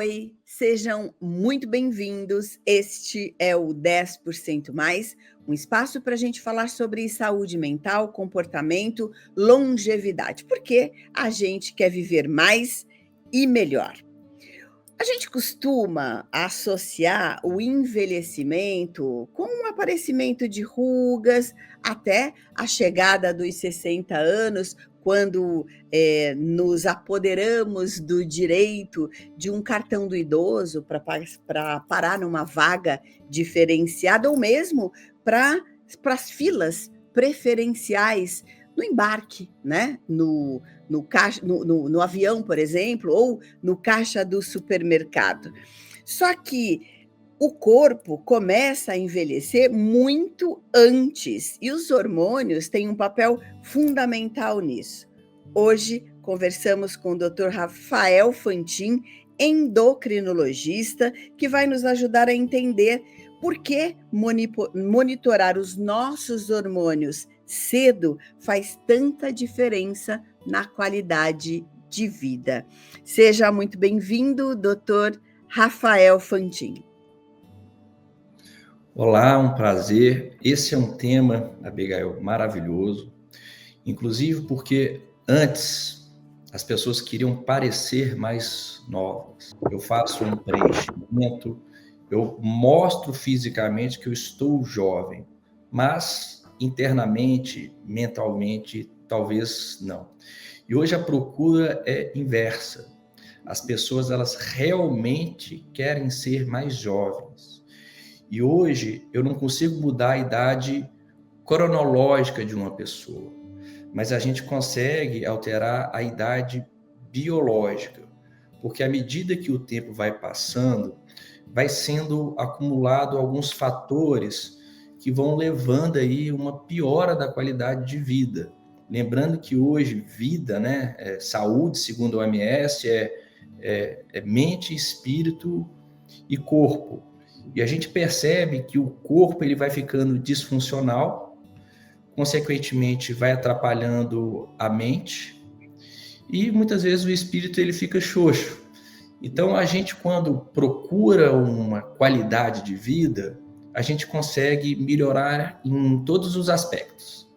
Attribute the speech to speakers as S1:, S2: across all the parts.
S1: Oi, sejam muito bem-vindos. Este é o 10% Mais, um espaço para a gente falar sobre saúde mental, comportamento, longevidade, porque a gente quer viver mais e melhor. A gente costuma associar o envelhecimento com o aparecimento de rugas, até a chegada dos 60 anos, quando nos apoderamos do direito de um cartão do idoso para parar numa vaga diferenciada, ou mesmo para as filas preferenciais no embarque, né? No avião, por exemplo, ou no caixa do supermercado. Só que o corpo começa a envelhecer muito antes e os hormônios têm um papel fundamental nisso. Hoje conversamos com o Dr. Rafael Fantin, endocrinologista, que vai nos ajudar a entender por que monitorar os nossos hormônios cedo faz tanta diferença na qualidade de vida. Seja muito bem-vindo, Dr. Rafael Fantin.
S2: Olá, um prazer. Esse é um tema, Abigail, maravilhoso, inclusive porque antes as pessoas queriam parecer mais novas. Eu faço um preenchimento, eu mostro fisicamente que eu estou jovem, mas internamente, mentalmente, talvez não. E hoje a procura é inversa. As pessoas, elas realmente querem ser mais jovens. E hoje eu não consigo mudar a idade cronológica de uma pessoa, mas a gente consegue alterar a idade biológica, porque à medida que o tempo vai passando, vai sendo acumulado alguns fatores que vão levando aí uma piora da qualidade de vida. Lembrando que hoje vida, né, saúde, segundo a OMS, é mente, espírito e corpo. E a gente percebe que o corpo ele vai ficando disfuncional, consequentemente vai atrapalhando a mente e muitas vezes o espírito ele fica xoxo. Então a gente quando procura uma qualidade de vida, a gente consegue melhorar em todos os aspectos.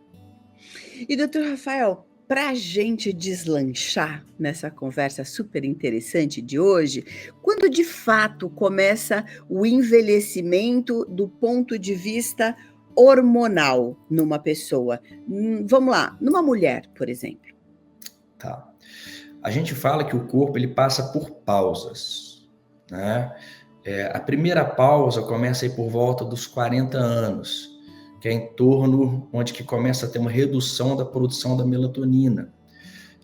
S1: E doutor Rafael, para a gente deslanchar nessa conversa super interessante de hoje, quando de fato começa o envelhecimento do ponto de vista hormonal numa pessoa? Vamos lá, numa mulher, por exemplo.
S2: Tá. A gente fala que o corpo ele passa por pausas, né? A primeira pausa começa aí por volta dos 40 anos, que é em torno onde que começa a ter uma redução da produção da melatonina.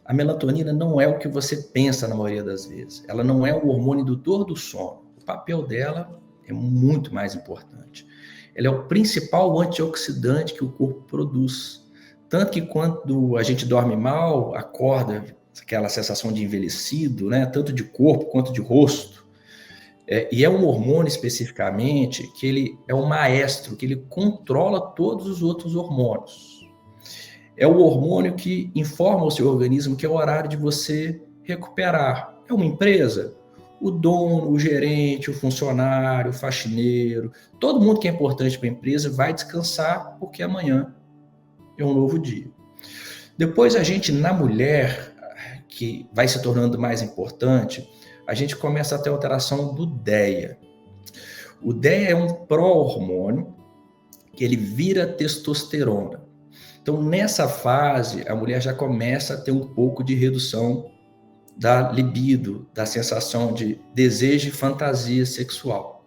S2: A melatonina não é o que você pensa na maioria das vezes. Ela não é o hormônio indutor do sono. O papel dela é muito mais importante. Ela é o principal antioxidante que o corpo produz. Tanto que quando a gente dorme mal, acorda aquela sensação de envelhecido, né? Tanto de corpo quanto de rosto. E é um hormônio especificamente que ele é um maestro, que ele controla todos os outros hormônios. É o hormônio que informa ao seu organismo que é o horário de você recuperar. É uma empresa? O dono, o gerente, o funcionário, o faxineiro, todo mundo que é importante para a empresa vai descansar porque amanhã é um novo dia. Depois a gente, na mulher, que vai se tornando mais importante, a gente começa a ter alteração do DHEA. O DHEA é um pró-hormônio que ele vira testosterona. Então, nessa fase, a mulher já começa a ter um pouco de redução da libido, da sensação de desejo e fantasia sexual.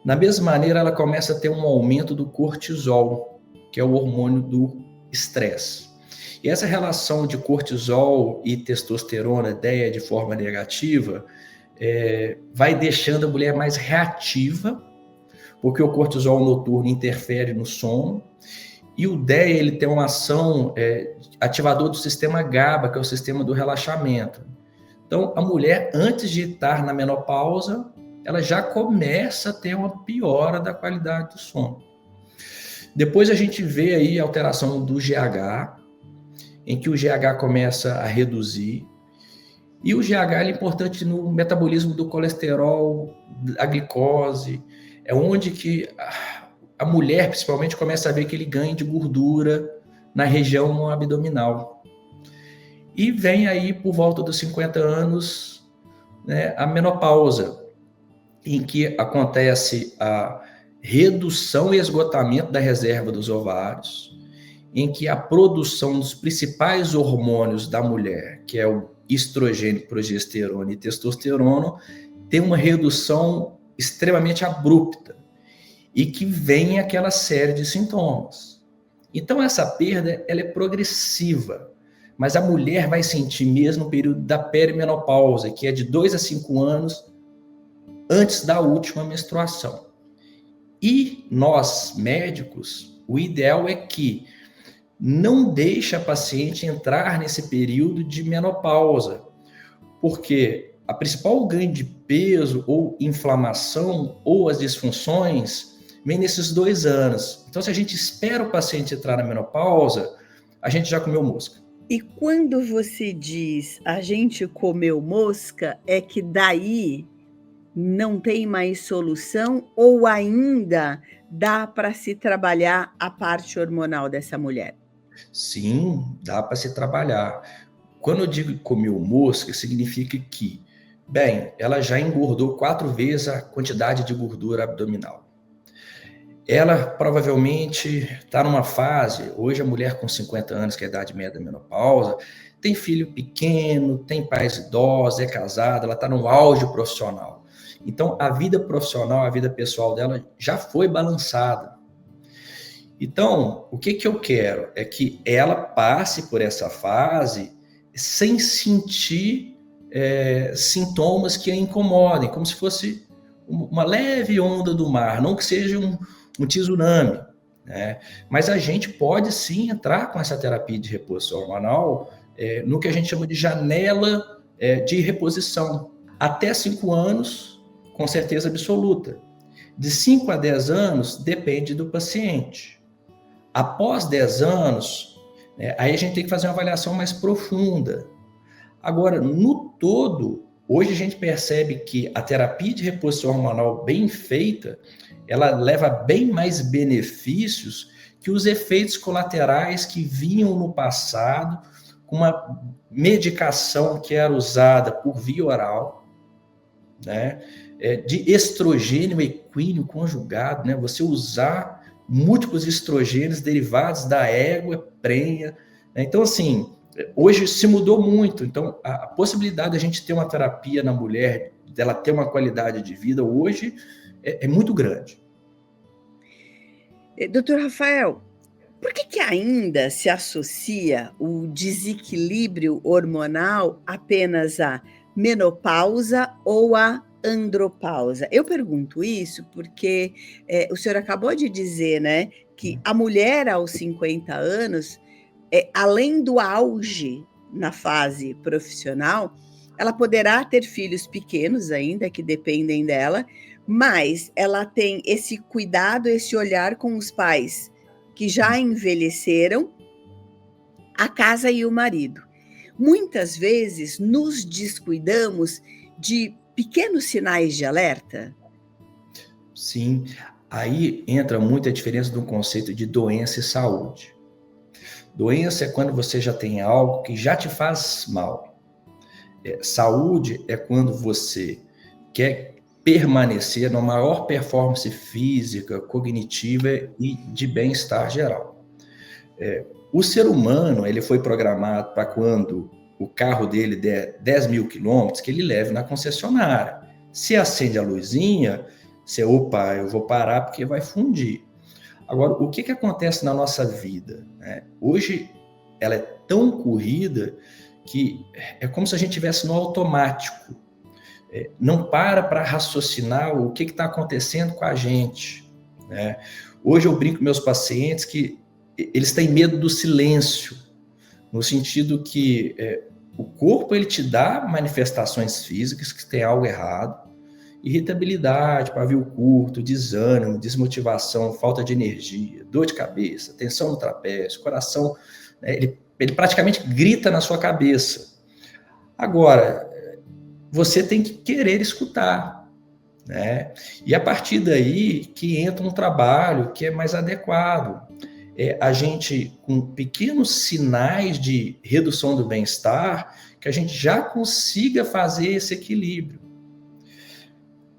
S2: Da mesma maneira, ela começa a ter um aumento do cortisol, que é o hormônio do estresse. E essa relação de cortisol e testosterona, DHEA de forma negativa, vai deixando a mulher mais reativa, porque o cortisol noturno interfere no sono, e o DHEA ele tem uma ação ativador do sistema GABA, que é o sistema do relaxamento. Então, a mulher, antes de estar na menopausa, ela já começa a ter uma piora da qualidade do sono. Depois a gente vê aí a alteração do GH, em que o GH começa a reduzir, E o GH é importante no metabolismo do colesterol, a glicose, é onde que a mulher, principalmente, começa a ver aquele ganho de gordura na região abdominal. E vem aí, por volta dos 50 anos, né, a menopausa, em que acontece a redução e esgotamento da reserva dos ovários, em que a produção dos principais hormônios da mulher, que é o estrogênio, progesterona e testosterona, tem uma redução extremamente abrupta e que vem aquela série de sintomas. Então, essa perda ela é progressiva, mas a mulher vai sentir mesmo no período da perimenopausa, que é de 2 a 5 anos antes da última menstruação. E nós, médicos, o ideal é que não deixe a paciente entrar nesse período de menopausa, porque a principal ganho de peso ou inflamação ou as disfunções vem nesses 2 anos. Então, se a gente espera o paciente entrar na menopausa, a gente já comeu mosca.
S1: E quando você diz a gente comeu mosca, é que daí não tem mais solução ou ainda dá para se trabalhar a parte hormonal dessa mulher?
S2: Sim, dá para se trabalhar. Quando eu digo comeu mosca, significa que, bem, ela já engordou 4 vezes a quantidade de gordura abdominal. Ela provavelmente está numa fase, hoje a mulher com 50 anos, que é a idade média da menopausa, tem filho pequeno, tem pais idosos, é casada, ela está no auge profissional. Então, a vida profissional, a vida pessoal dela já foi balançada. Então, o que eu quero é que ela passe por essa fase sem sentir sintomas que a incomodem, como se fosse uma leve onda do mar, não que seja um tsunami, né? Mas a gente pode sim entrar com essa terapia de reposição hormonal no que a gente chama de janela de reposição. Até 5 anos, com certeza absoluta. De 5 a 10 anos, depende do paciente. Após 10 anos, aí a gente tem que fazer uma avaliação mais profunda. Agora, no todo, hoje a gente percebe que a terapia de reposição hormonal bem feita, ela leva bem mais benefícios que os efeitos colaterais que vinham no passado com uma medicação que era usada por via oral, né? De estrogênio equíneo conjugado, né? Você usar múltiplos estrogênios derivados da égua prenha, né? Então, assim, hoje se mudou muito. Então, a possibilidade de a gente ter uma terapia na mulher, dela ter uma qualidade de vida, hoje é muito grande.
S1: Doutor Rafael, por que ainda se associa o desequilíbrio hormonal apenas à menopausa ou à andropausa? Eu pergunto isso porque o senhor acabou de dizer, né, que a mulher aos 50 anos, além do auge na fase profissional, ela poderá ter filhos pequenos ainda, que dependem dela, mas ela tem esse cuidado, esse olhar com os pais que já envelheceram, a casa e o marido. Muitas vezes nos descuidamos de pequenos sinais de alerta.
S2: Sim, aí entra muito a diferença do conceito de doença e saúde. Doença é quando você já tem algo que já te faz mal. Saúde é quando você quer permanecer na maior performance física, cognitiva e de bem-estar geral. O ser humano, ele foi programado para quando o carro dele der 10 mil quilômetros, que ele leve na concessionária. Se acende a luzinha, você, opa, eu vou parar porque vai fundir. Agora, o que acontece na nossa vida? Hoje, ela é tão corrida que é como se a gente estivesse no automático. Não para raciocinar o que está acontecendo com a gente, né? Hoje eu brinco com meus pacientes que eles têm medo do silêncio, no sentido que o corpo ele te dá manifestações físicas que tem algo errado, irritabilidade, pavio curto, desânimo, desmotivação, falta de energia, dor de cabeça, tensão no trapézio, coração, ele praticamente grita na sua cabeça. Agora, você tem que querer escutar, né? E a partir daí que entra um trabalho que é mais adequado. A gente, com pequenos sinais de redução do bem-estar, que a gente já consiga fazer esse equilíbrio.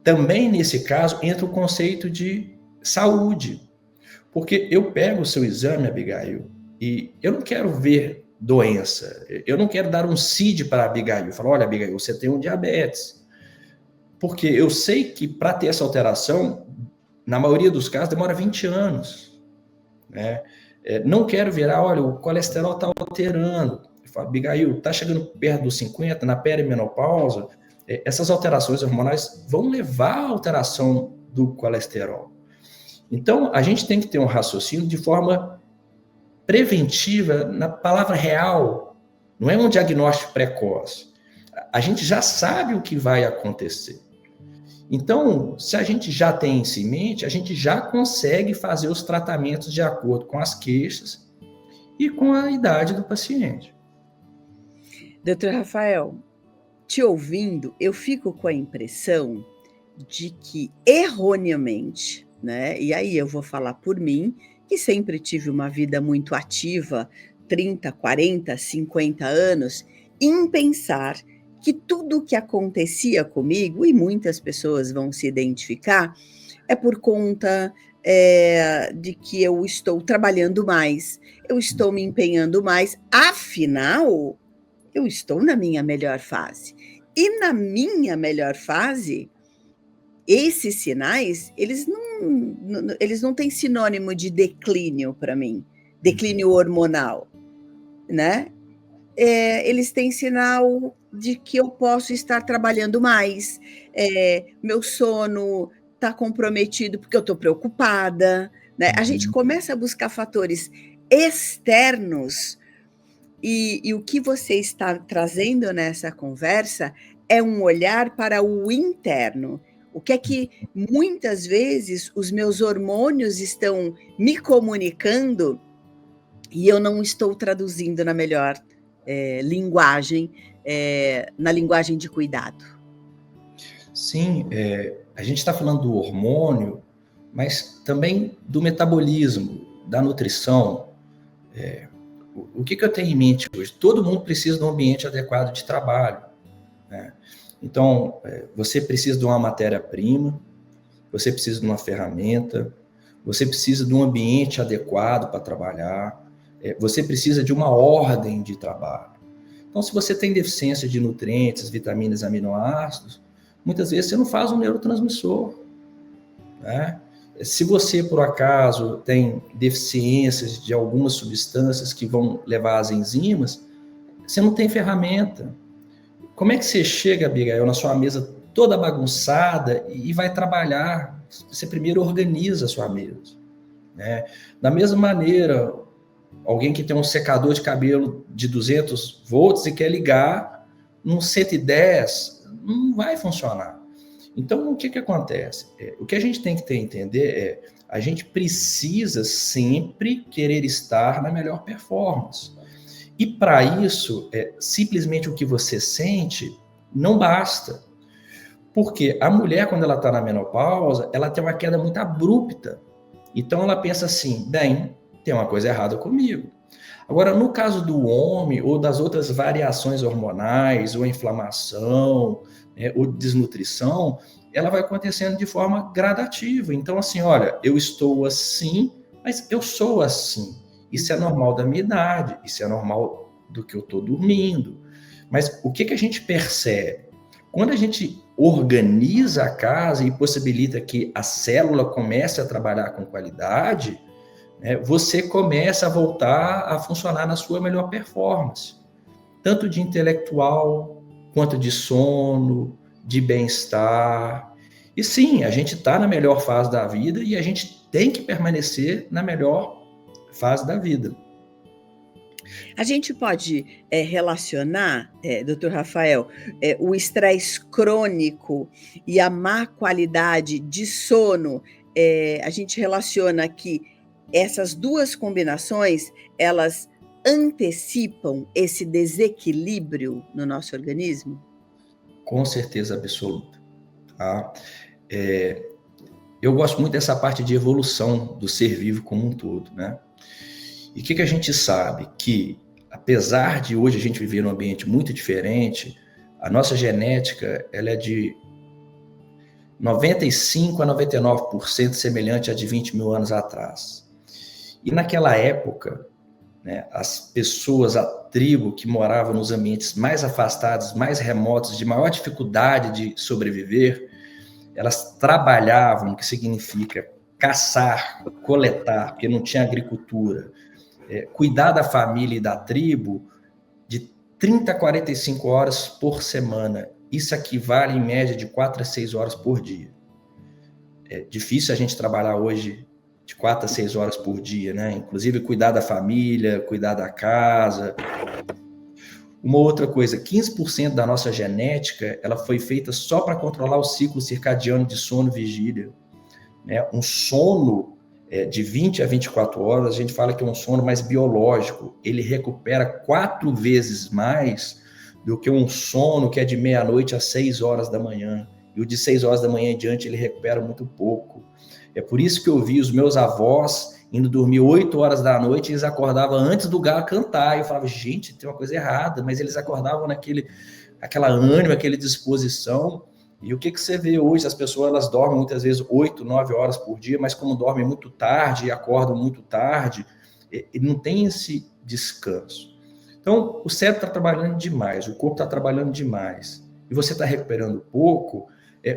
S2: Também, nesse caso, entra o conceito de saúde. Porque eu pego o seu exame, Abigail, e eu não quero ver doença. Eu não quero dar um CID para a Abigail. Falar, olha, Abigail, você tem um diabetes. Porque eu sei que para ter essa alteração, na maioria dos casos, demora 20 anos. Né? Não quero virar, olha, o colesterol está alterando. Eu falo, Abigail, está chegando perto dos 50, na perimenopausa, essas alterações hormonais vão levar à alteração do colesterol. Então, a gente tem que ter um raciocínio de forma preventiva, na palavra real, não é um diagnóstico precoce. A gente já sabe o que vai acontecer. Então, se a gente já tem isso em mente, a gente já consegue fazer os tratamentos de acordo com as queixas e com a idade do paciente.
S1: Doutor Rafael, te ouvindo, eu fico com a impressão de que erroneamente, né? E aí eu vou falar por mim, que sempre tive uma vida muito ativa, 30, 40, 50 anos, em pensar que tudo o que acontecia comigo, e muitas pessoas vão se identificar, é por conta de que eu estou trabalhando mais, eu estou me empenhando mais, afinal, eu estou na minha melhor fase. E na minha melhor fase, esses sinais, eles não têm sinônimo de declínio para mim, declínio hormonal, né? Eles têm sinal de que eu posso estar trabalhando mais, meu sono está comprometido porque eu estou preocupada, né? A gente começa a buscar fatores externos e o que você está trazendo nessa conversa é um olhar para o interno. O que é que muitas vezes os meus hormônios estão me comunicando e eu não estou traduzindo na melhor linguagem, na linguagem de cuidado.
S2: Sim, a gente está falando do hormônio, mas também do metabolismo, da nutrição. O que eu tenho em mente hoje? Todo mundo precisa de um ambiente adequado de trabalho. Né? Então, você precisa de uma matéria-prima, você precisa de uma ferramenta, você precisa de um ambiente adequado para trabalhar, você precisa de uma ordem de trabalho. Então, se você tem deficiência de nutrientes, vitaminas, aminoácidos, muitas vezes você não faz um neurotransmissor. Né? Se você, por acaso, tem deficiências de algumas substâncias que vão levar às enzimas, você não tem ferramenta. Como é que você chega, Abigail, na sua mesa toda bagunçada e vai trabalhar? Você primeiro organiza a sua mesa. Né? Da mesma maneira, alguém que tem um secador de cabelo de 200 volts e quer ligar num 110, não vai funcionar. Então, o que acontece? O que a gente tem que entender a gente precisa sempre querer estar na melhor performance. E para isso, simplesmente o que você sente não basta. Porque a mulher, quando ela está na menopausa, ela tem uma queda muito abrupta. Então ela pensa assim, bem, tem uma coisa errada comigo. Agora, no caso do homem, ou das outras variações hormonais, ou inflamação, ou desnutrição, ela vai acontecendo de forma gradativa. Então, assim, olha, eu estou assim, mas eu sou assim. Isso é normal da minha idade, isso é normal do que eu estou dormindo. Mas o que a gente percebe? Quando a gente organiza a casa e possibilita que a célula comece a trabalhar com qualidade, você começa a voltar a funcionar na sua melhor performance, tanto de intelectual, quanto de sono, de bem-estar. E sim, a gente está na melhor fase da vida e a gente tem que permanecer na melhor fase da vida.
S1: A gente pode relacionar, doutor Rafael, o estresse crônico e a má qualidade de sono, a gente relaciona que essas duas combinações, elas antecipam esse desequilíbrio no nosso organismo?
S2: Com certeza absoluta. Tá? Eu gosto muito dessa parte de evolução do ser vivo como um todo, né? E o que a gente sabe? Que, apesar de hoje a gente viver num ambiente muito diferente, a nossa genética ela é de 95% a 99% semelhante a de 20 mil anos atrás. E naquela época, né, as pessoas, a tribo que morava nos ambientes mais afastados, mais remotos, de maior dificuldade de sobreviver, elas trabalhavam, que significa caçar, coletar, porque não tinha agricultura, cuidar da família e da tribo de 30 a 45 horas por semana. Isso equivale em média de 4 a 6 horas por dia. É difícil a gente trabalhar hoje de 4 a 6 horas por dia, né? Inclusive cuidar da família, cuidar da casa. Uma outra coisa, 15% da nossa genética, ela foi feita só para controlar o ciclo circadiano de sono e vigília. Né? Um sono de 20 a 24 horas, a gente fala que é um sono mais biológico. Ele recupera 4 vezes mais do que um sono que é de meia-noite às 6 horas da manhã. E o de 6 horas da manhã em diante, ele recupera muito pouco. É por isso que eu vi os meus avós indo dormir 8 horas da noite, e eles acordavam antes do galo cantar. E eu falava, gente, tem uma coisa errada. Mas eles acordavam aquela ânimo, aquela disposição. E o que você vê hoje? As pessoas elas dormem muitas vezes 8, 9 horas por dia, mas como dormem muito tarde e acordam muito tarde, não tem esse descanso. Então, o cérebro está trabalhando demais, o corpo está trabalhando demais, e você está recuperando pouco,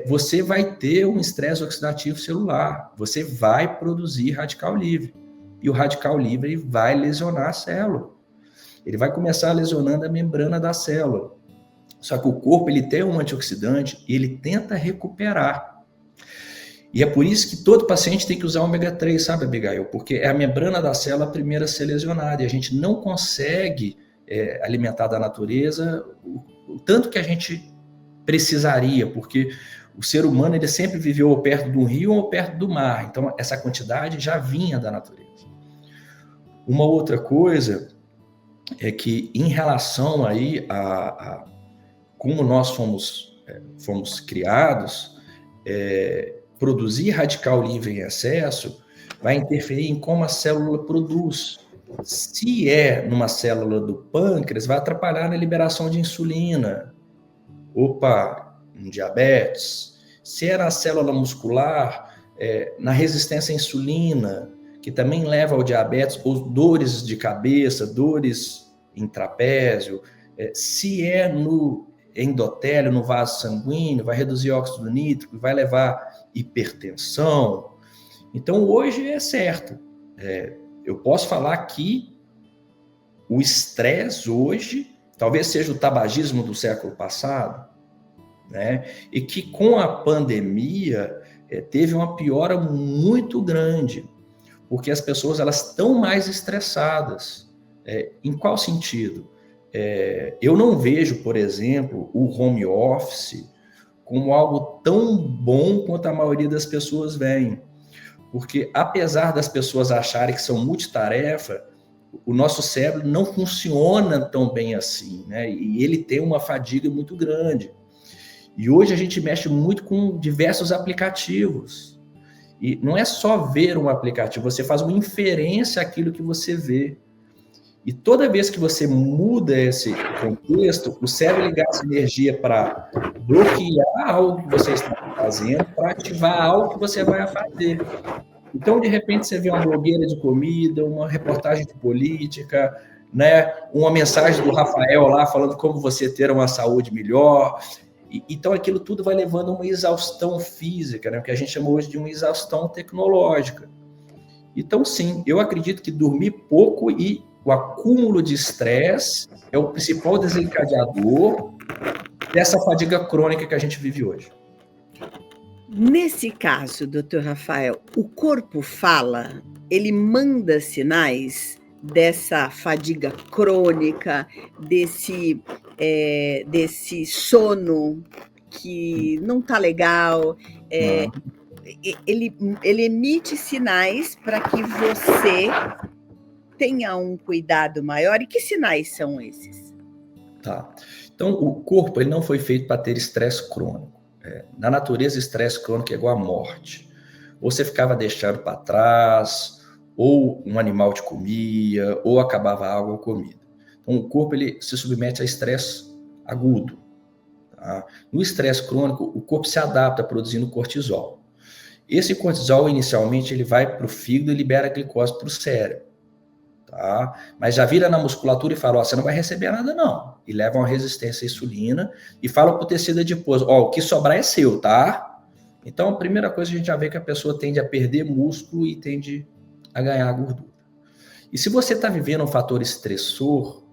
S2: você vai ter um estresse oxidativo celular, você vai produzir radical livre, e o radical livre vai lesionar a célula. Ele vai começar lesionando a membrana da célula. Só que o corpo ele tem um antioxidante e ele tenta recuperar. E é por isso que todo paciente tem que usar ômega 3, sabe, Abigail? Porque é a membrana da célula a primeira a ser lesionada, e a gente não consegue alimentar da natureza o tanto que a gente precisaria, porque o ser humano ele sempre viveu ou perto do rio ou perto do mar, então essa quantidade já vinha da natureza. Uma outra coisa é que em relação aí a como nós fomos criados, produzir radical livre em excesso vai interferir em como a célula produz. Se é numa célula do pâncreas, vai atrapalhar na liberação de insulina. Um diabetes. Se é na célula muscular, na resistência à insulina, que também leva ao diabetes, ou dores de cabeça, dores em trapézio. Se é no endotélio, no vaso sanguíneo, vai reduzir óxido nítrico, vai levar hipertensão. Então, hoje é certo. Eu posso falar que o estresse hoje talvez seja o tabagismo do século passado, né? E que com a pandemia teve uma piora muito grande, porque as pessoas elas estão mais estressadas. Em qual sentido? Eu não vejo, por exemplo, o home office como algo tão bom quanto a maioria das pessoas veem. Porque, apesar das pessoas acharem que são multitarefa, o nosso cérebro não funciona tão bem assim, né? E ele tem uma fadiga muito grande. E hoje a gente mexe muito com diversos aplicativos. E não é só ver um aplicativo, você faz uma inferência àquilo que você vê. E toda vez que você muda esse contexto, o cérebro ele gasta energia para bloquear algo que você está fazendo, para ativar algo que você vai fazer. Então, de repente, você vê uma blogueira de comida, uma reportagem de política, né? Uma mensagem do Rafael lá falando como você ter uma saúde melhor. Então, aquilo tudo vai levando a uma exaustão física, né? O que a gente chama hoje de uma exaustão tecnológica. Então, sim, eu acredito que dormir pouco e o acúmulo de estresse é o principal desencadeador dessa fadiga crônica que a gente vive hoje.
S1: Nesse caso, doutor Rafael, o corpo fala, ele manda sinais dessa fadiga crônica, desse sono que não está legal, ele emite sinais para que você tenha um cuidado maior. E que sinais são esses?
S2: Tá. Então, o corpo ele não foi feito para ter estresse crônico. Na natureza, estresse crônico é igual à morte. Ou você ficava deixando para trás, ou um animal te comia, ou acabava a água ou comida. Então, o corpo ele se submete a estresse agudo. Tá? No estresse crônico, o corpo se adapta produzindo cortisol. Esse cortisol, inicialmente, ele vai para o fígado e libera glicose para o cérebro. Tá? Mas já vira na musculatura e fala, ó, você não vai receber nada não. E leva uma resistência à insulina e fala para o tecido adiposo, ó, o que sobrar é seu, tá? Então, a primeira coisa a gente já vê que a pessoa tende a perder músculo e tende a ganhar gordura. E se você está vivendo um fator estressor,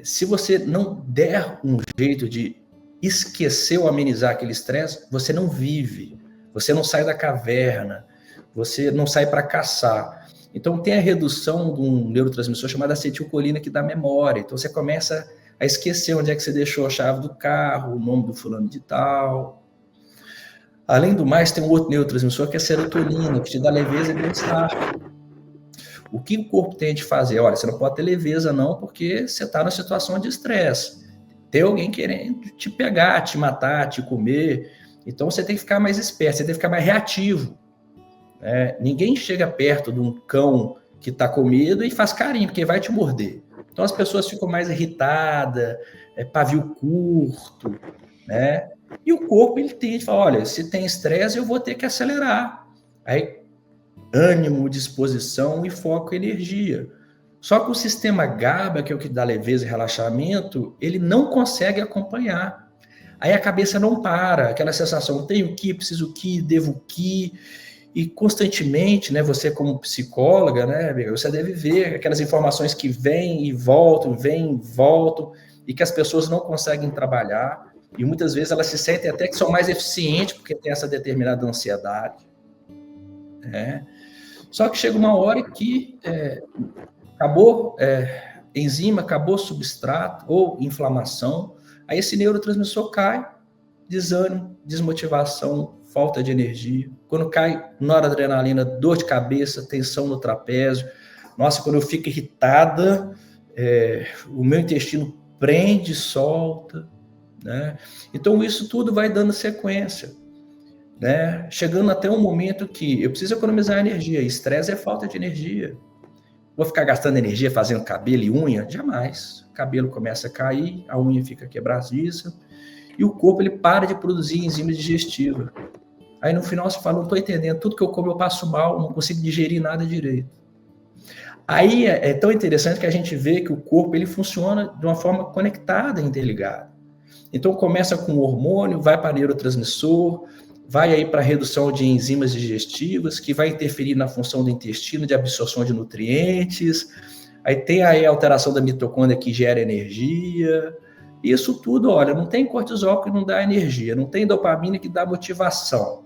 S2: se você não der um jeito de esquecer ou amenizar aquele estresse, você não vive, você não sai da caverna, você não sai para caçar. Então, tem a redução de um neurotransmissor chamado acetilcolina que dá memória. Então, você começa a esquecer onde é que você deixou a chave do carro, o nome do fulano de tal. Além do mais, tem um outro neurotransmissor que é a serotonina, que te dá leveza e bem-estar. O que o corpo tem de fazer? Olha, você não pode ter leveza não, porque você está na situação de estresse. Tem alguém querendo te pegar, te matar, te comer. Então, você tem que ficar mais esperto, você tem que ficar mais reativo. Ninguém chega perto de um cão que está com medo e faz carinho, porque vai te morder. Então as pessoas ficam mais irritadas, pavio curto, né? E o corpo ele tende a falar, olha, se tem estresse eu vou ter que acelerar. Aí ânimo, disposição e foco e energia. Só que o sistema GABA, que é o que dá leveza e relaxamento, ele não consegue acompanhar. Aí a cabeça não para, aquela sensação, tenho que, preciso que, devo que... E constantemente, né, você como psicóloga, né, você deve ver aquelas informações que vêm e voltam, e que as pessoas não conseguem trabalhar, e muitas vezes elas se sentem até que são mais eficientes porque tem essa determinada ansiedade. Né? Só que chega uma hora que acabou enzima, acabou substrato ou inflamação, aí esse neurotransmissor cai, desânimo, desmotivação, falta de energia. Quando cai noradrenalina, dor de cabeça, tensão no trapézio. Nossa, quando eu fico irritada, o meu intestino prende, solta. Né? Então, isso tudo vai dando sequência. Né? Chegando até um momento que eu preciso economizar energia. Estresse é falta de energia. Vou ficar gastando energia fazendo cabelo e unha? Jamais. O cabelo começa a cair, a unha fica quebradiça, e o corpo ele para de produzir enzima digestiva. Aí no final você fala, não estou entendendo, tudo que eu como eu passo mal, não consigo digerir nada direito. Aí é tão interessante que a gente vê que o corpo ele funciona de uma forma conectada, interligada. Então começa com o hormônio, vai para neurotransmissor, vai aí para a redução de enzimas digestivas, que vai interferir na função do intestino de absorção de nutrientes, aí tem aí a alteração da mitocôndria que gera energia. Isso tudo, olha, não tem cortisol que não dá energia, não tem dopamina que dá motivação.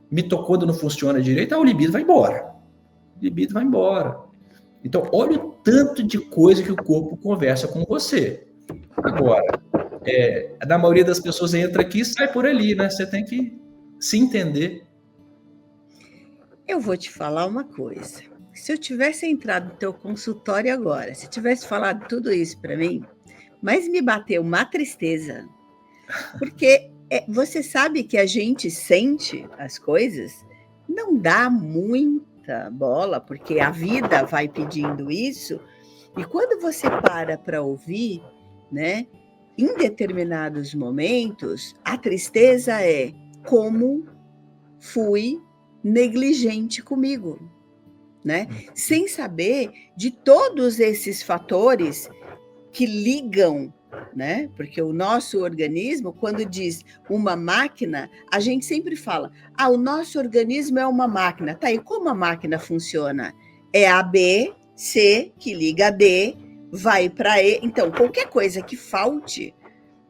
S2: Mitocôndria não funciona direito, o libido vai embora. O libido vai embora. Então, olha o tanto de coisa que o corpo conversa com você. Agora, na maioria das pessoas entra aqui e sai por ali, né? Você tem que se entender.
S1: Eu vou te falar uma coisa. Se eu tivesse entrado no teu consultório agora, se tivesse falado tudo isso para mim, mas me bateu uma tristeza, porque você sabe que a gente sente as coisas, não dá muita bola, porque a vida vai pedindo isso, e quando você para ouvir, né, em determinados momentos, a tristeza é como fui negligente comigo, né? Sem saber de todos esses fatores que ligam, né? Porque o nosso organismo, quando diz uma máquina, a gente sempre fala, o nosso organismo é uma máquina. Tá, e como a máquina funciona? É a B, C, que liga a D, vai para E. Então, qualquer coisa que falte,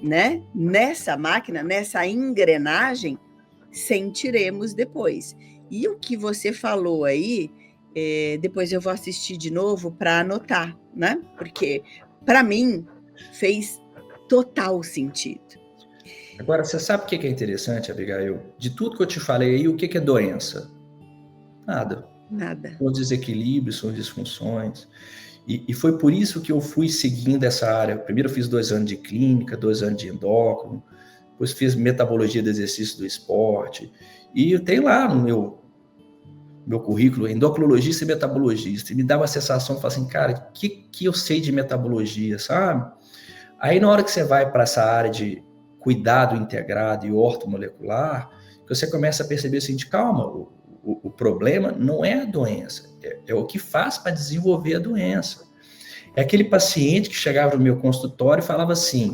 S1: né, nessa máquina, nessa engrenagem, sentiremos depois. E o que você falou aí, depois eu vou assistir de novo para anotar, né? Porque para mim fez total sentido.
S2: Agora, você sabe o que é interessante, Abigail? De tudo que eu te falei aí, o que é doença? Nada.
S1: Nada.
S2: São desequilíbrios, são disfunções. E foi por isso que eu fui seguindo essa área. Primeiro eu fiz 2 anos de clínica, 2 anos de endócrino, depois fiz metabologia do exercício do esporte, e eu tenho lá no meu currículo, endocrinologista e metabologista, e me dava a sensação de falar assim, cara, o que eu sei de metabologia, sabe? Aí na hora que você vai para essa área de cuidado integrado e ortomolecular, você começa a perceber assim, calma, o problema não é a doença, é o que faz para desenvolver a doença. É aquele paciente que chegava no meu consultório e falava assim,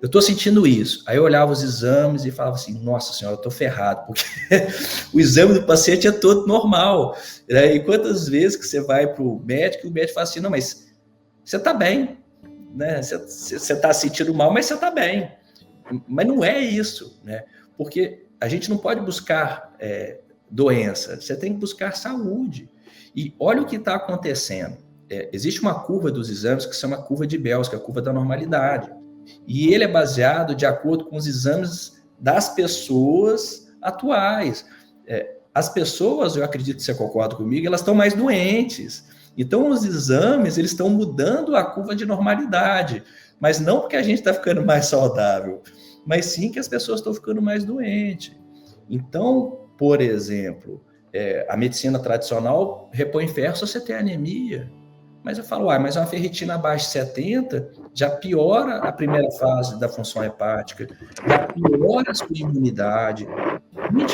S2: eu estou sentindo isso. Aí eu olhava os exames e falava assim, nossa senhora, eu estou ferrado, porque o exame do paciente é todo normal. E quantas vezes que você vai para o médico e o médico fala assim, não, mas você está bem, né? Você está sentindo mal, mas você está bem. Mas não é isso, né? Porque a gente não pode buscar doença, você tem que buscar saúde. E olha o que está acontecendo. Existe uma curva dos exames que se chama curva de Bell, que é a curva da normalidade. E ele é baseado de acordo com os exames das pessoas atuais. As pessoas, eu acredito que você concorda comigo, elas estão mais doentes. Então, os exames, eles estão mudando a curva de normalidade. Mas não porque a gente está ficando mais saudável, mas sim que as pessoas estão ficando mais doentes. Então, por exemplo, a medicina tradicional repõe ferro se você tem anemia. Mas eu falo, mas uma ferritina abaixo de 70 já piora a primeira fase da função hepática, já piora a sua imunidade.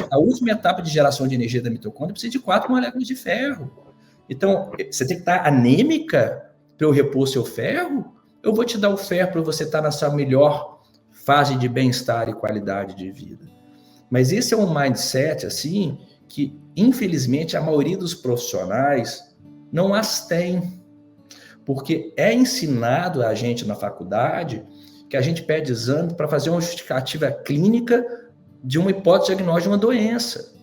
S2: A última etapa de geração de energia da mitocôndria precisa de 4 moléculas de ferro. Então, você tem que estar anêmica para eu repor seu ferro? Eu vou te dar o ferro para você estar na sua melhor fase de bem-estar e qualidade de vida. Mas esse é um mindset, assim, que, infelizmente, a maioria dos profissionais não as tem. Porque é ensinado a gente na faculdade que a gente pede exame para fazer uma justificativa clínica de uma hipótese diagnóstica de uma doença,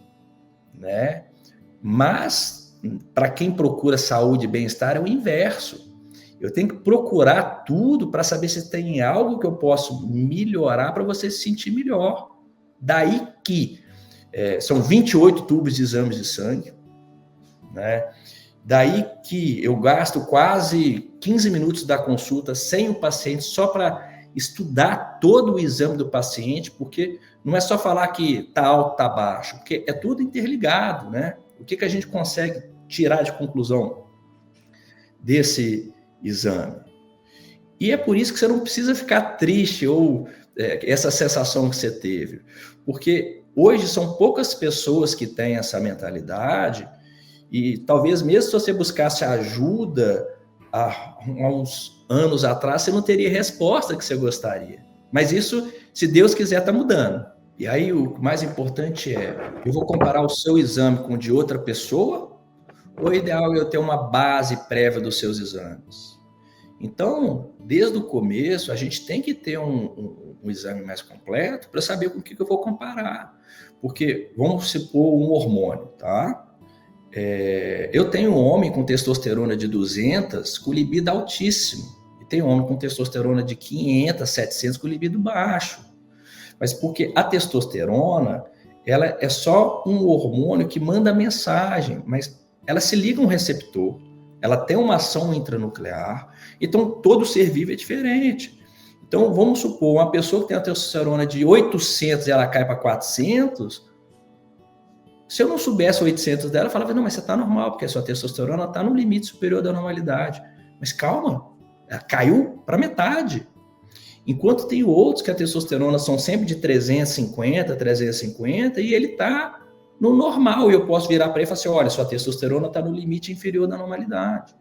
S2: né? Mas, para quem procura saúde e bem-estar, é o inverso. Eu tenho que procurar tudo para saber se tem algo que eu posso melhorar para você se sentir melhor. Daí que são 28 tubos de exames de sangue, né? Daí que eu gasto quase 15 minutos da consulta sem o paciente só para estudar todo o exame do paciente, porque não é só falar que está alto, está baixo, porque é tudo interligado, né? O que a gente consegue tirar de conclusão desse exame? E é por isso que você não precisa ficar triste ou essa sensação que você teve, porque hoje são poucas pessoas que têm essa mentalidade. E talvez mesmo se você buscasse ajuda há uns anos atrás, você não teria a resposta que você gostaria. Mas isso, se Deus quiser, está mudando. E aí o mais importante eu vou comparar o seu exame com o de outra pessoa, ou o ideal é eu ter uma base prévia dos seus exames? Então, desde o começo, a gente tem que ter um exame mais completo para saber com o que eu vou comparar. Porque, vamos supor, um hormônio, tá? Eu tenho um homem com testosterona de 200 com libido altíssimo. E tem homem com testosterona de 500, 700 com libido baixo. Mas porque a testosterona, ela é só um hormônio que manda mensagem, mas ela se liga a um receptor, ela tem uma ação intranuclear, então todo ser vivo é diferente. Então vamos supor, uma pessoa que tem a testosterona de 800 e ela cai para 400... Se eu não soubesse 800 dela, eu falava, não, mas você está normal, porque a sua testosterona está no limite superior da normalidade. Mas calma, ela caiu para metade. Enquanto tem outros que a testosterona são sempre de 350, e ele está no normal. E eu posso virar para ele e falar assim, olha, sua testosterona está no limite inferior da normalidade.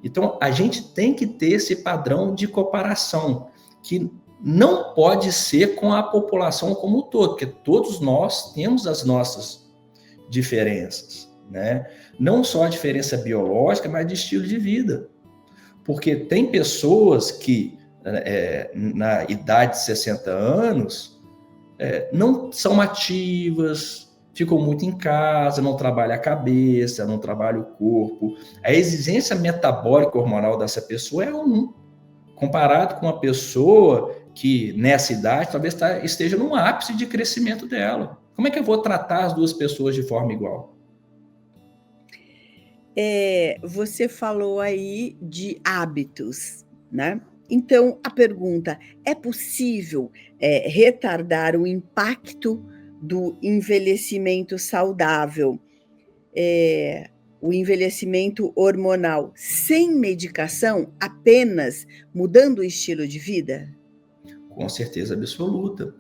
S2: Então, a gente tem que ter esse padrão de comparação, que não pode ser com a população como um todo, porque todos nós temos as nossas diferenças, né? Não só a diferença biológica, mas de estilo de vida. Porque tem pessoas que, na idade de 60 anos, não são ativas, ficam muito em casa, não trabalham a cabeça, não trabalham o corpo. A exigência metabólica hormonal dessa pessoa é 1, comparado com uma pessoa que, nessa idade, talvez esteja no ápice de crescimento dela. Como é que eu vou tratar as duas pessoas de forma igual?
S1: Você falou aí de hábitos, né? Então, a pergunta: é possível retardar o impacto do envelhecimento saudável, eh, o envelhecimento hormonal, sem medicação, apenas mudando o estilo de vida?
S2: Com certeza absoluta.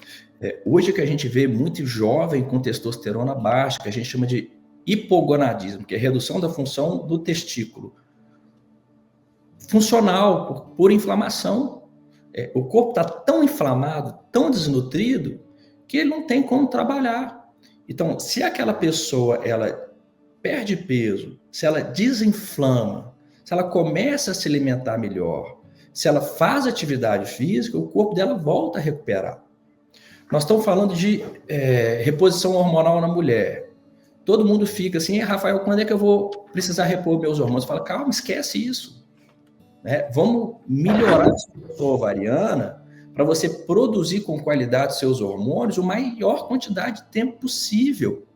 S2: Hoje que a gente vê muito jovem com testosterona baixa, que a gente chama de hipogonadismo, que é redução da função do testículo, funcional por inflamação. O corpo está tão inflamado, tão desnutrido, que ele não tem como trabalhar. Então, se aquela pessoa ela perde peso, se ela desinflama, se ela começa a se alimentar melhor, se ela faz atividade física, o corpo dela volta a recuperar. Nós estamos falando de reposição hormonal na mulher. Todo mundo fica assim, Rafael, quando é que eu vou precisar repor meus hormônios? Fala, calma, esquece isso. Vamos melhorar a sua ovariana para você produzir com qualidade seus hormônios a maior quantidade de tempo possível.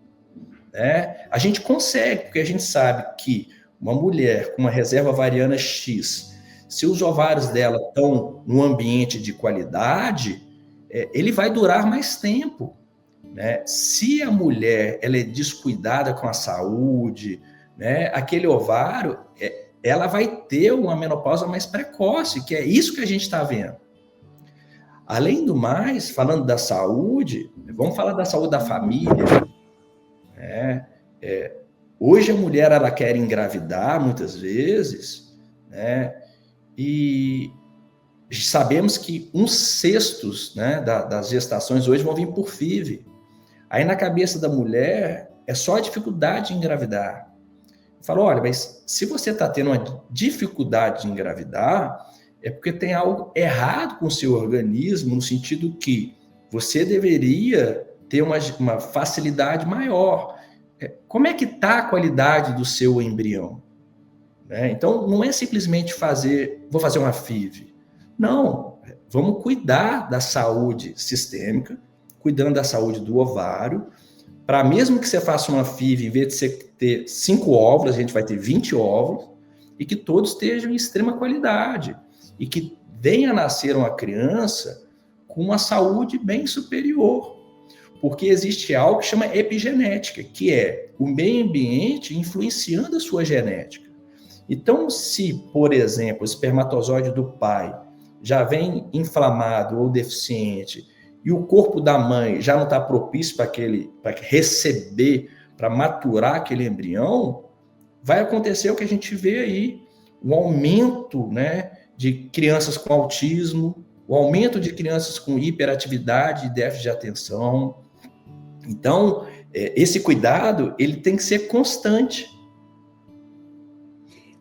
S2: A gente consegue, porque a gente sabe que uma mulher com uma reserva ovariana X, se os ovários dela estão num ambiente de qualidade, ele vai durar mais tempo. Se a mulher ela é descuidada com a saúde, aquele ovário, ela vai ter uma menopausa mais precoce, que é isso que a gente está vendo. Além do mais, falando da saúde, vamos falar da saúde da família. Hoje a mulher ela quer engravidar muitas vezes, e sabemos que 1/6 das gestações hoje vão vir por FIV. Aí na cabeça da mulher é só a dificuldade de engravidar. Falo, olha, mas se você está tendo uma dificuldade de engravidar, é porque tem algo errado com o seu organismo, no sentido que você deveria ter uma facilidade maior. Como é que está a qualidade do seu embrião? Então, não é simplesmente vou fazer uma FIV. Não, vamos cuidar da saúde sistêmica, cuidando da saúde do ovário, para mesmo que você faça uma FIV, em vez de você ter 5 óvulos, a gente vai ter 20 óvulos, e que todos estejam em extrema qualidade, e que venha a nascer uma criança com uma saúde bem superior. Porque existe algo que chama epigenética, que é o meio ambiente influenciando a sua genética. Então, se, por exemplo, o espermatozoide do pai já vem inflamado ou deficiente, e o corpo da mãe já não está propício para receber, para maturar aquele embrião, vai acontecer o que a gente vê aí, um aumento de crianças com autismo, o aumento de crianças com hiperatividade e déficit de atenção. Então, esse cuidado ele tem que ser constante.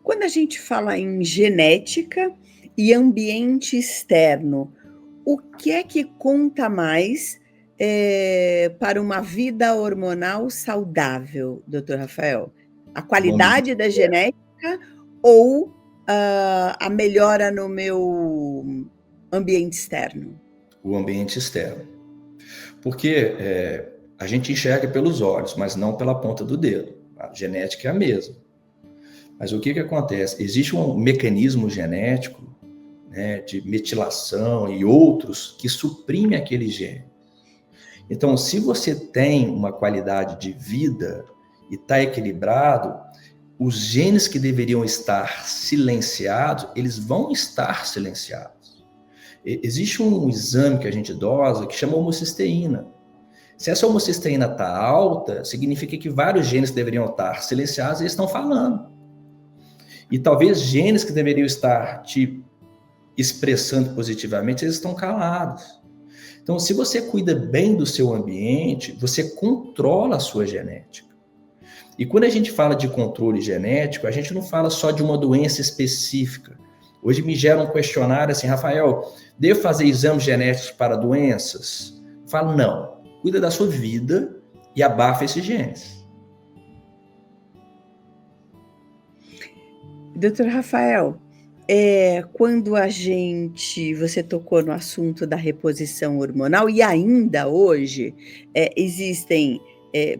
S1: Quando a gente fala em genética e ambiente externo, o que é que conta mais para uma vida hormonal saudável, doutor Rafael? A qualidade da genética ou a melhora no meu ambiente externo?
S2: O ambiente externo. Porque a gente enxerga pelos olhos, mas não pela ponta do dedo. A genética é a mesma. Mas o que acontece? Existe um mecanismo genético de metilação e outros que suprime aquele gene. Então, se você tem uma qualidade de vida e está equilibrado, os genes que deveriam estar silenciados, eles vão estar silenciados. Existe um exame que a gente dosa que chama homocisteína. Se essa homocisteína está alta, significa que vários genes que deveriam estar silenciados, eles estão falando. E talvez genes que deveriam estar expressando positivamente, eles estão calados. Então, se você cuida bem do seu ambiente, você controla a sua genética. E quando a gente fala de controle genético, a gente não fala só de uma doença específica. Hoje me gera um questionário assim, Rafael, devo fazer exames genéticos para doenças? Eu falo, não. Cuida da sua vida e abafa esses genes.
S1: Doutor Rafael, quando você tocou no assunto da reposição hormonal, e ainda hoje existem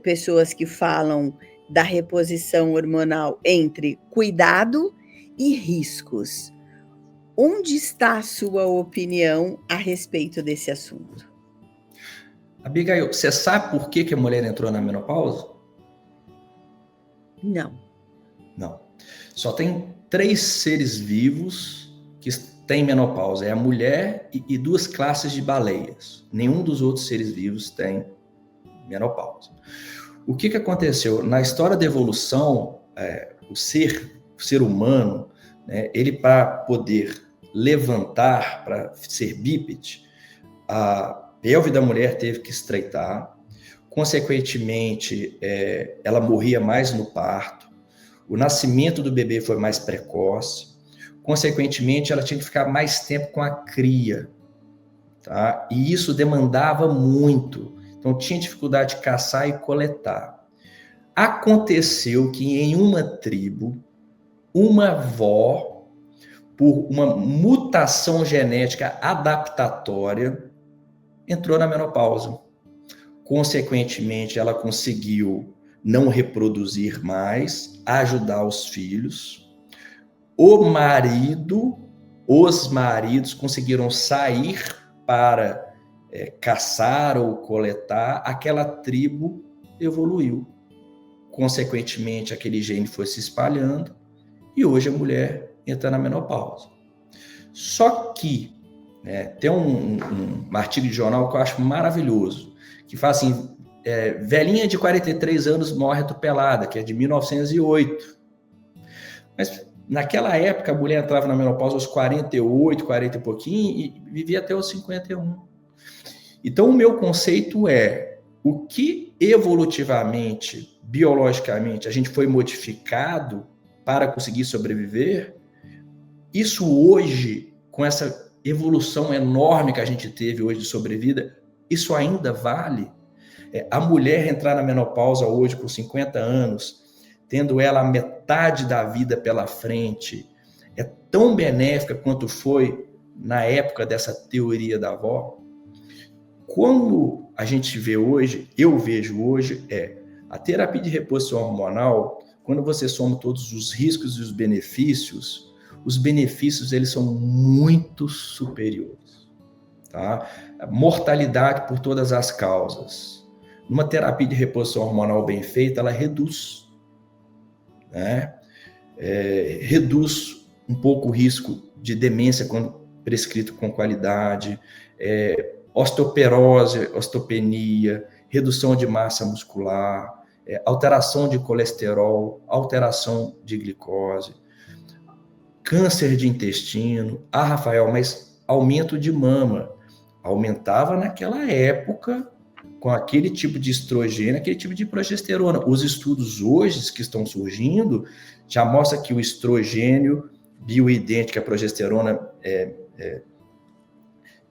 S1: pessoas que falam da reposição hormonal entre cuidado e riscos. Onde está a sua opinião a respeito desse assunto?
S2: Abigail, você sabe por que a mulher entrou na menopausa?
S1: Não.
S2: Não. Só tem 3 seres vivos que têm menopausa. É a mulher e 2 classes de baleias. Nenhum dos outros seres vivos tem menopausa. O que aconteceu? Na história da evolução, o ser humano, né, ele para poder levantar, para ser bípede, a pelve da mulher teve que estreitar, consequentemente, ela morria mais no parto, o nascimento do bebê foi mais precoce, consequentemente, ela tinha que ficar mais tempo com a cria, tá? E isso demandava muito, então tinha dificuldade de caçar e coletar. Aconteceu que em uma tribo, uma avó, por uma mutação genética adaptatória, entrou na menopausa. Consequentemente, ela conseguiu não reproduzir mais, ajudar os filhos. Os maridos conseguiram sair para caçar ou coletar, aquela tribo evoluiu. Consequentemente, aquele gene foi se espalhando e hoje a mulher entra na menopausa. Só que tem um artigo de jornal que eu acho maravilhoso, que fala assim, velhinha de 43 anos morre atropelada, que é de 1908. Mas naquela época a mulher entrava na menopausa aos 48, 40 e pouquinho e vivia até os 51. Então o meu conceito é, o que evolutivamente, biologicamente, a gente foi modificado para conseguir sobreviver, isso hoje, com essa evolução enorme que a gente teve hoje de sobrevida, isso ainda vale? A mulher entrar na menopausa hoje com 50 anos, tendo ela a metade da vida pela frente, é tão benéfica quanto foi na época dessa teoria da avó? Como a gente vê hoje, eu vejo hoje, a terapia de reposição hormonal, quando você soma todos os riscos e os benefícios eles são muito superiores, tá? A mortalidade por todas as causas. Numa terapia de reposição hormonal bem feita, ela reduz, né? Reduz um pouco o risco de demência quando prescrito com qualidade, osteoporose, osteopenia, redução de massa muscular, alteração de colesterol, alteração de glicose, câncer de intestino. Rafael, mas aumento de mama. Aumentava naquela época com aquele tipo de estrogênio, aquele tipo de progesterona. Os estudos hoje que estão surgindo já mostram que o estrogênio bioidêntico à progesterona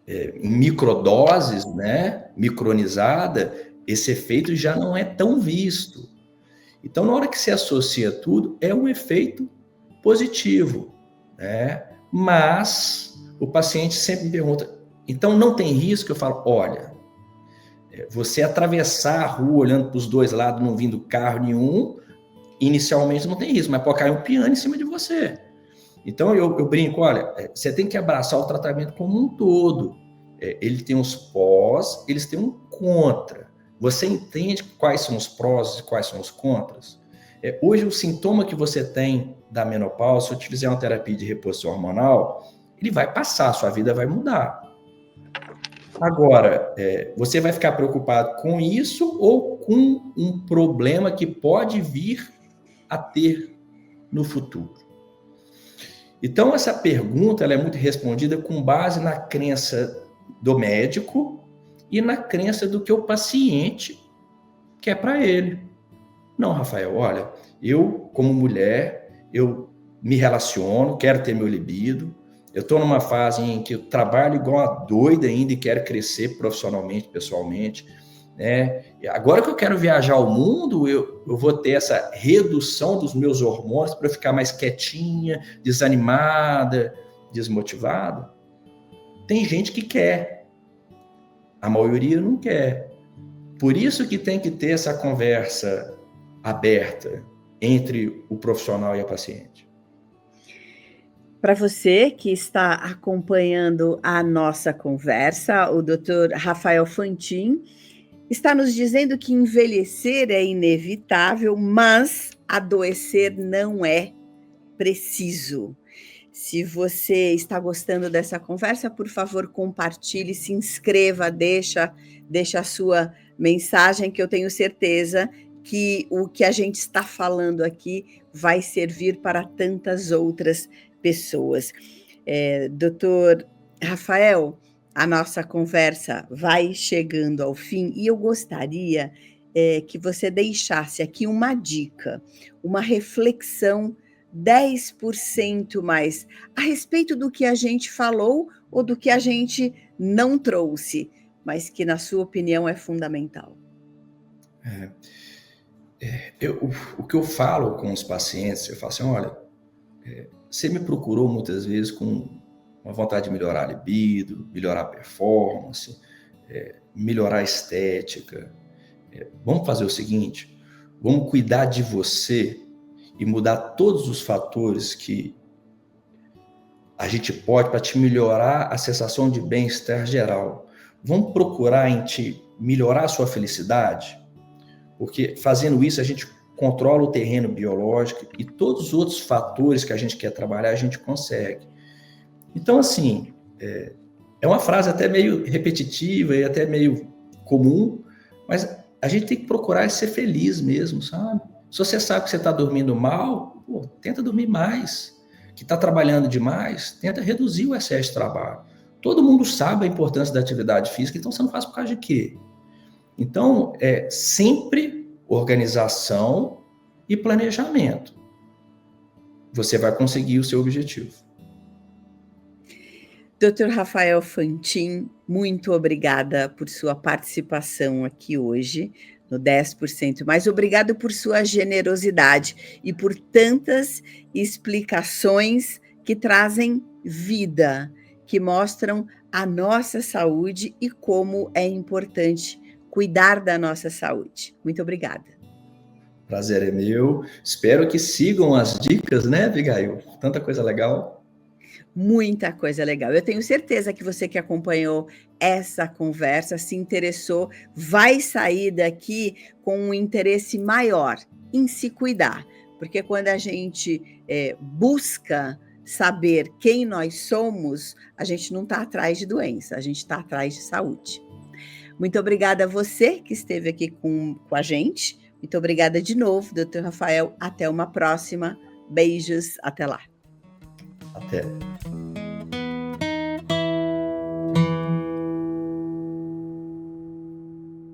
S2: em microdoses, né, micronizada, esse efeito já não é tão visto. Então, na hora que se associa tudo, é um efeito positivo, né? Mas o paciente sempre me pergunta, então não tem risco? Eu falo, olha, você atravessar a rua olhando para os dois lados, não vindo carro nenhum, inicialmente não tem risco, mas pode cair um piano em cima de você. Então eu brinco, olha, você tem que abraçar o tratamento como um todo. Ele tem os pós, eles têm um contra. Você entende quais são os prós e quais são os contras? Hoje o sintoma que você tem da menopausa, se eu te fizer uma terapia de reposição hormonal, ele vai passar, sua vida vai mudar. Agora, você vai ficar preocupado com isso ou com um problema que pode vir a ter no futuro? Então, essa pergunta ela é muito respondida com base na crença do médico e na crença do que o paciente quer para ele. Não, Rafael, olha, eu, como mulher, eu me relaciono, quero ter meu libido, eu estou numa fase em que eu trabalho igual a doida ainda e quero crescer profissionalmente, pessoalmente, né? Agora que eu quero viajar ao mundo, eu vou ter essa redução dos meus hormônios para eu ficar mais quietinha, desanimada, desmotivada. Tem gente que quer, a maioria não quer. Por isso que tem que ter essa conversa aberta entre o profissional e a paciente.
S1: Para você que está acompanhando a nossa conversa, o Dr. Rafael Fantin está nos dizendo que envelhecer é inevitável, mas adoecer não é preciso. Se você está gostando dessa conversa, por favor, compartilhe, se inscreva, deixa a sua mensagem, que eu tenho certeza que o que a gente está falando aqui vai servir para tantas outras pessoas. Doutor Rafael, a nossa conversa vai chegando ao fim e eu gostaria que você deixasse aqui uma dica, uma reflexão 10% mais a respeito do que a gente falou ou do que a gente não trouxe, mas que, na sua opinião, é fundamental.
S2: O que eu falo com os pacientes, eu falo assim, olha, você me procurou muitas vezes com uma vontade de melhorar a libido, melhorar a performance, melhorar a estética. Vamos fazer o seguinte, vamos cuidar de você e mudar todos os fatores que a gente pode para te melhorar a sensação de bem-estar geral. Vamos procurar em te melhorar a sua felicidade, porque fazendo isso a gente controla o terreno biológico e todos os outros fatores que a gente quer trabalhar a gente consegue. Então, assim, é uma frase até meio repetitiva e até meio comum, mas a gente tem que procurar ser feliz mesmo, sabe? Se você sabe que você está dormindo mal, tenta dormir mais. Que está trabalhando demais, tenta reduzir o excesso de trabalho. Todo mundo sabe a importância da atividade física, então você não faz por causa de quê? Então, é sempre organização e planejamento. Você vai conseguir o seu objetivo.
S1: Dr. Rafael Fantin, muito obrigada por sua participação aqui hoje no 10%, mais obrigado por sua generosidade e por tantas explicações que trazem vida, que mostram a nossa saúde e como é importante cuidar da nossa saúde. Muito obrigada.
S2: Prazer é meu. Espero que sigam as dicas, né, Abigail? Tanta coisa legal.
S1: Muita coisa legal. Eu tenho certeza que você que acompanhou essa conversa, se interessou, vai sair daqui com um interesse maior em se cuidar. Porque quando a gente busca saber quem nós somos, a gente não está atrás de doença, a gente está atrás de saúde. Muito obrigada a você que esteve aqui com a gente. Muito obrigada de novo, Dr. Rafael. Até uma próxima. Beijos. Até lá.
S2: Até.